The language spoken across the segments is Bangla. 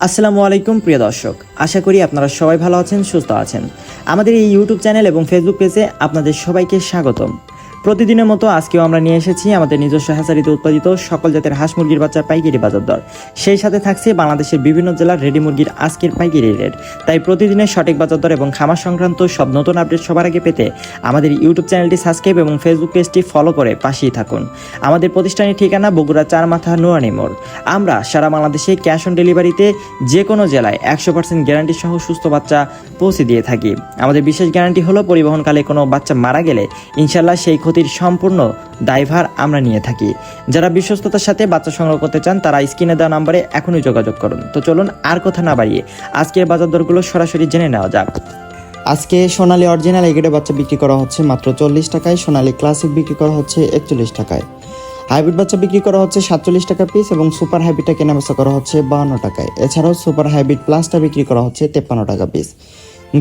আসসালামু আলাইকুম প্রিয় দর্শক, আশা করি আপনারা সবাই ভালো আছেন, সুস্থ আছেন। আমাদের এই ইউটিউব চ্যানেল এবং ফেসবুক পেজে আপনাদের সবাইকে স্বাগতম। প্রতিদিনের মতো আজকেও আমরা নিয়ে এসেছি আমাদের নিজস্ব হ্যাচারিতে উৎপাদিত সকল জাতের হাঁস মুরগির বাচ্চার পাইকারি বাজার দর। সেই সাথে থাকছে বাংলাদেশের বিভিন্ন জেলার রেডি মুরগির আজকের পাইকারি রেট। তাই প্রতিদিনের সঠিক বাজার দর এবং খামার সংক্রান্ত সব নতুন আপডেট সবার আগে পেতে আমাদের ইউটিউব চ্যানেলটি সাবস্ক্রাইব এবং ফেসবুক পেজটি ফলো করে পাশেই থাকুন। আমাদের প্রতিষ্ঠানের ঠিকানা বগুড়া চারমাথা নুরানি মোড়। আমরা সারা বাংলাদেশে ক্যাশ অন ডেলিভারিতে যে কোনো জেলায় 100% গ্যারান্টি সহ সুস্থ বাচ্চা পৌঁছে দিয়ে থাকি। আমাদের বিশেষ গ্যারান্টি হলো পরিবহনকালে কোনো বাচ্চা মারা গেলে ইনশাল্লাহ সেই ক্ষতির সম্পূর্ণ দায়ভার আমরা নিয়ে থাকি। যারা বিশ্বস্ততার সাথে বাচ্চা সংগ্রহ করতে চান তারা স্ক্রিনে দেওয়া নম্বরে এখনই যোগাযোগ করুন। তো চলুন আর কথা না বাড়িয়ে আজকের বাজার দরগুলো সরাসরি জেনে নেওয়া যাক। আজকে সোনালী অরিজিনাল এগ্রেডের বাচ্চা বিক্রি করা হচ্ছে মাত্র 40 টাকায়, সোনালী ক্লাসিক বিক্রি করা হচ্ছে 41 টাকায়, হাইব্রিড বাচ্চা বিক্রি করা হচ্ছে 47 টাকা পিস এবং সুপার হাইব্রিডটা কেনাবেচা করা হচ্ছে 52 টাকায়। এছাড়াও সুপার হাইব্রিড প্লাসটা বিক্রি করা হচ্ছে 53 টাকা পিস।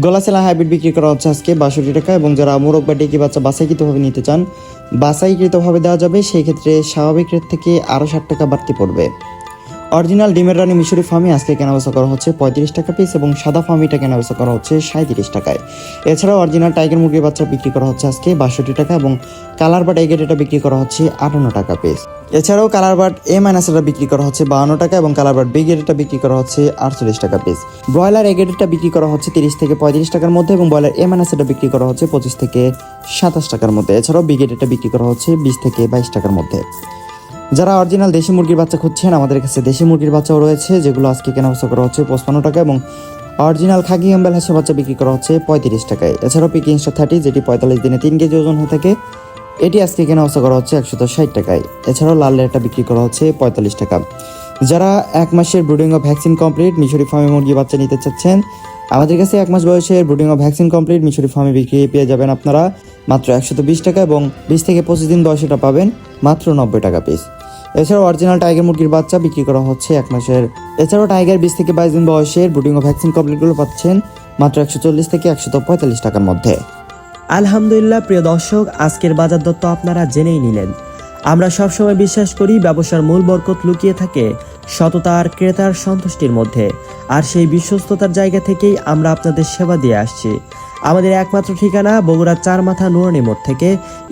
গলাসেলা হাইব্রিড বিক্রি করা হচ্ছে আজকে 62 টাকা এবং যারা মোরগ বা ডেকি বাচ্চা বাছাইকৃতভাবে নিতে চান বাছাইকৃতভাবে দেওয়া যাবে, সেই ক্ষেত্রে স্বাভাবিক রেট থেকে আরও 60 টাকা বাড়তি পড়বে। অরিজিনাল ডিমের রানী মিশরি ফার্মি আজকে কেনাবেচা করা হচ্ছে 35 টাকা পিস এবং সাদা ফার্মিটা কেনাবেচা করা হচ্ছে 37 টাকায়। এছাড়াও অরিজিনাল টাইগার মুরগির বাচ্চা বিক্রি করা হচ্ছে আজকে 62 টাকা এবং কালার বাট এগেট এটা বিক্রি করা হচ্ছে 58 টাকা পিস। এছাড়াও কালার বাট এ মাইনাস এটা বিক্রি করা হচ্ছে 52 টাকা এবং কালার বাট বিগ এটা বিক্রি করা হচ্ছে 48 টাকা পিস। ব্রয়লার এগেট এটা বিক্রি করা হচ্ছে 30 থেকে 35 টাকার মধ্যে এবং ব্রয়লার এ মাইনাস এটা বিক্রি করা হচ্ছে 25 থেকে 27 টাকার মধ্যে। এছাড়াও বিগ এটা বিক্রি করা হচ্ছে 20 থেকে 22 টাকার মধ্যে। যারা অরিজিনাল দেশি মুরগির বাচ্চা খুঁজছেন আমাদের কাছে দেশি মুরগির বাচ্চাও রয়েছে, যেগুলো আজকে কেনাবেচা করা হচ্ছে 55 টাকা এবং অরিজিনাল খাকি এম্বেল হাঁসের বাচ্চা বিক্রি করা হচ্ছে 35 টাকায়। এছাড়াও পিকিংসটা 30 যেটি 45 দিনে 3 কেজি ওজন হয়ে থাকে, এটি আজকে কেনাবেচা করা হচ্ছে 160 টাকায়। এছাড়াও লাল রেটটা বিক্রি করা হচ্ছে 45 টাকা। যারা 1 মাসের ব্রুডিং ও ভ্যাকসিন কমপ্লিট মিশরি ফার্মে মুরগি বাচ্চা নিতে চাচ্ছেন আমাদের কাছে 1 মাস বয়সের ব্রুডিং ও ভ্যাকসিন কমপ্লিট মিশরি ফার্মে বিক্রি পেয়ে যাবেন আপনারা মাত্র 120 টাকা এবং 20 থেকে 25 দিন বয়সেটা পাবেন মাত্র 90 টাকা পিস। এছাড়াও অরিজিনাল টাইগার মুরগির বাচ্চা বিক্রি করা হচ্ছে 1 মাসের। এছাড়াও টাইগার 20 থেকে 22 দিন বয়সের ব্রুডিং ও ভ্যাকসিন কমপ্লিটগুলো পাচ্ছেন মাত্র 140 থেকে 145 টাকার মধ্যে। আলহামদুলিল্লাহ প্রিয় দর্শক, আজকের বাজার দর তো আপনারা জেনেই নিলেন। আমরা সবসময় বিশ্বাস করি ব্যবসার মূল বরকত লুকিয়ে থাকে সততা আর ক্রেতার সন্তুষ্টির মধ্যে, আর সেই বিশ্বস্ততার জায়গা থেকেই আমরা আপনাদের সেবা দিয়ে আসছি। আমাদের একমাত্র ঠিকানা বগুড়া চারমাথা নুরানি মোড় থেকে।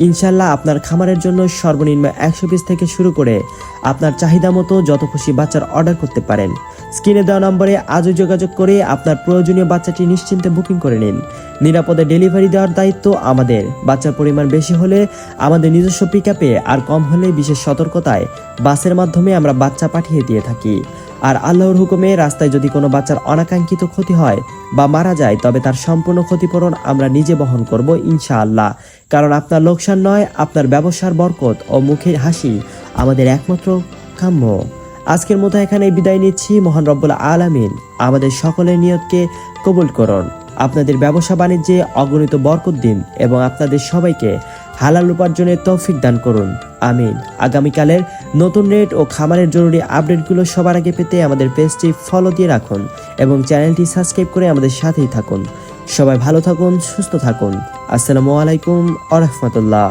ইনশাল্লাহ আপনার খামারের জন্য সর্বনিম্ন 100 পিস থেকে শুরু করে আপনার চাহিদা মতো যত খুশি বাচ্চার অর্ডার করতে পারেন। স্ক্রিনে দেওয়া নম্বরে আজও যোগাযোগ করে আপনার প্রয়োজনীয় বাচ্চাটি নিশ্চিন্তে বুকিং করে নিন। নিরাপদে ডেলিভারি দেওয়ার দায়িত্ব আমাদের। বাচ্চার পরিমাণ বেশি হলে আমাদের নিজস্ব পিকআপে, আর কম হলে বিশেষ সতর্কতায় বাসের মাধ্যমে আমরা বাচ্চা পাঠিয়ে দিয়ে থাকি। আর আল্লাহর হুকুমে রাস্তায় যদি কোনো বাচ্চার অনাকাঙ্ক্ষিত ক্ষতি হয় বা মারা যায় তবে তার সম্পূর্ণ ক্ষতিপূরণ আমরা নিজে বহন করব ইনশাআল্লাহ। কারণ আপনার লোকসান নয়, আপনার ব্যবসার বরকত ও মুখের হাসি আমাদের একমাত্র কাম্য। আজকের মতো এখানে বিদায় নিচ্ছি। মহান রব্বুল আলামিন আমাদের সকলের নিয়তকে কবুল করুন, আপনাদের ব্যবসা বাণিজ্যে অগণিত বরকত দিন এবং আপনাদের সবাইকে হালাল উপার্জনের তৌফিক দান করুন, আমিন। আগামীকালের নতুন রেট ও খামারের জরুরি আপডেটগুলো সবার আগে পেতে আমাদের পেজটি ফলো দিয়ে রাখুন এবং চ্যানেলটি সাবস্ক্রাইব করে আমাদের সাথেই থাকুন। সবাই ভালো থাকুন, সুস্থ থাকুন। আসসালামু আলাইকুম ওয়া রাহমাতুল্লাহ।